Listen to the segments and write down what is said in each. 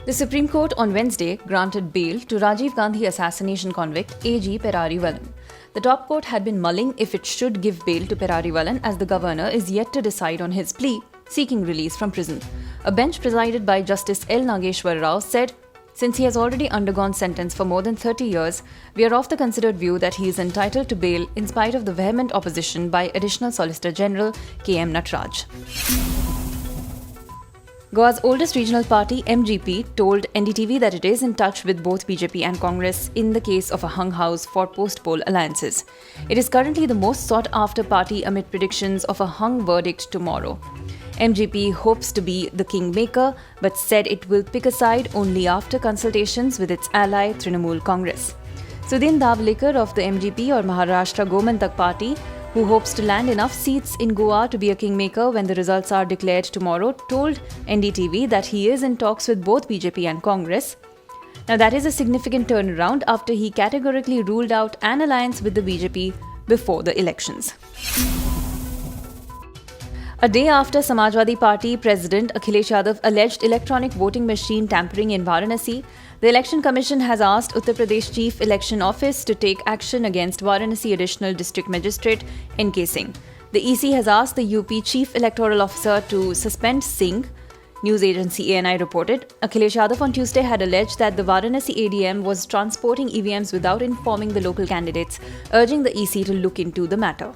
The Supreme Court on Wednesday granted bail to Rajiv Gandhi assassination convict A.G. Perarivalan. The top court had been mulling if it should give bail to Perarivalan, as the governor is yet to decide on his plea, seeking release from prison. A bench presided by Justice L. Nageshwar Rao said, since he has already undergone sentence for more than 30 years, we are of the considered view that he is entitled to bail in spite of the vehement opposition by Additional Solicitor General K.M. Nataraj. Goa's oldest regional party, MGP, told NDTV that it is in touch with both BJP and Congress in the case of a hung house for post-poll alliances. It is currently the most sought-after party amid predictions of a hung verdict tomorrow. MGP hopes to be the kingmaker, but said it will pick a side only after consultations with its ally Trinamool Congress. Sudhin Davlekar of the MGP or Maharashtra Gomantak party, who hopes to land enough seats in Goa to be a kingmaker when the results are declared tomorrow, told NDTV that he is in talks with both BJP and Congress. Now that is a significant turnaround after he categorically ruled out an alliance with the BJP before the elections. A day after Samajwadi Party President Akhilesh Yadav alleged electronic voting machine tampering in Varanasi, the Election Commission has asked Uttar Pradesh Chief Election Office to take action against Varanasi Additional District Magistrate N.K. Singh. The EC has asked the UP Chief Electoral Officer to suspend Singh. News agency ANI reported, Akhilesh Yadav on Tuesday had alleged that the Varanasi ADM was transporting EVMs without informing the local candidates, urging the EC to look into the matter.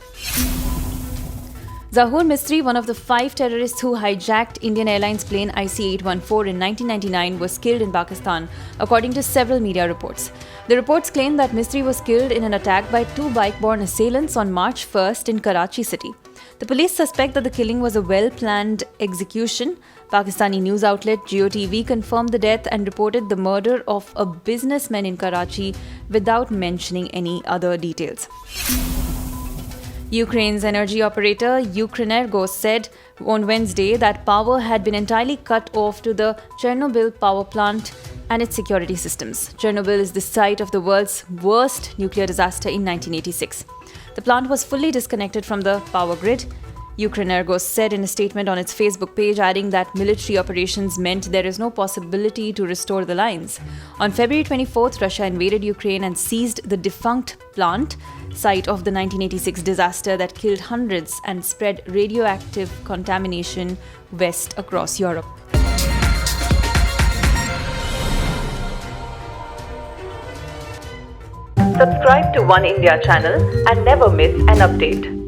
Zahur Mistry, one of the 5 terrorists who hijacked Indian Airlines plane IC-814 in 1999, was killed in Pakistan, according to several media reports. The reports claim that Mistry was killed in an attack by 2 bike-borne assailants on March 1st in Karachi city. The police suspect that the killing was a well-planned execution. Pakistani news outlet GeoTV confirmed the death and reported the murder of a businessman in Karachi without mentioning any other details. Ukraine's energy operator Ukrenergo said on Wednesday that power had been entirely cut off to the Chernobyl power plant and its security systems. Chernobyl is the site of the world's worst nuclear disaster in 1986. The plant was fully disconnected from the power grid. Ukrenergo said in a statement on its Facebook page, adding that military operations meant there is no possibility to restore the lines. On February 24th, Russia invaded Ukraine and seized the defunct plant, site of the 1986 disaster that killed hundreds and spread radioactive contamination west across Europe. Subscribe to One India channel and never miss an update.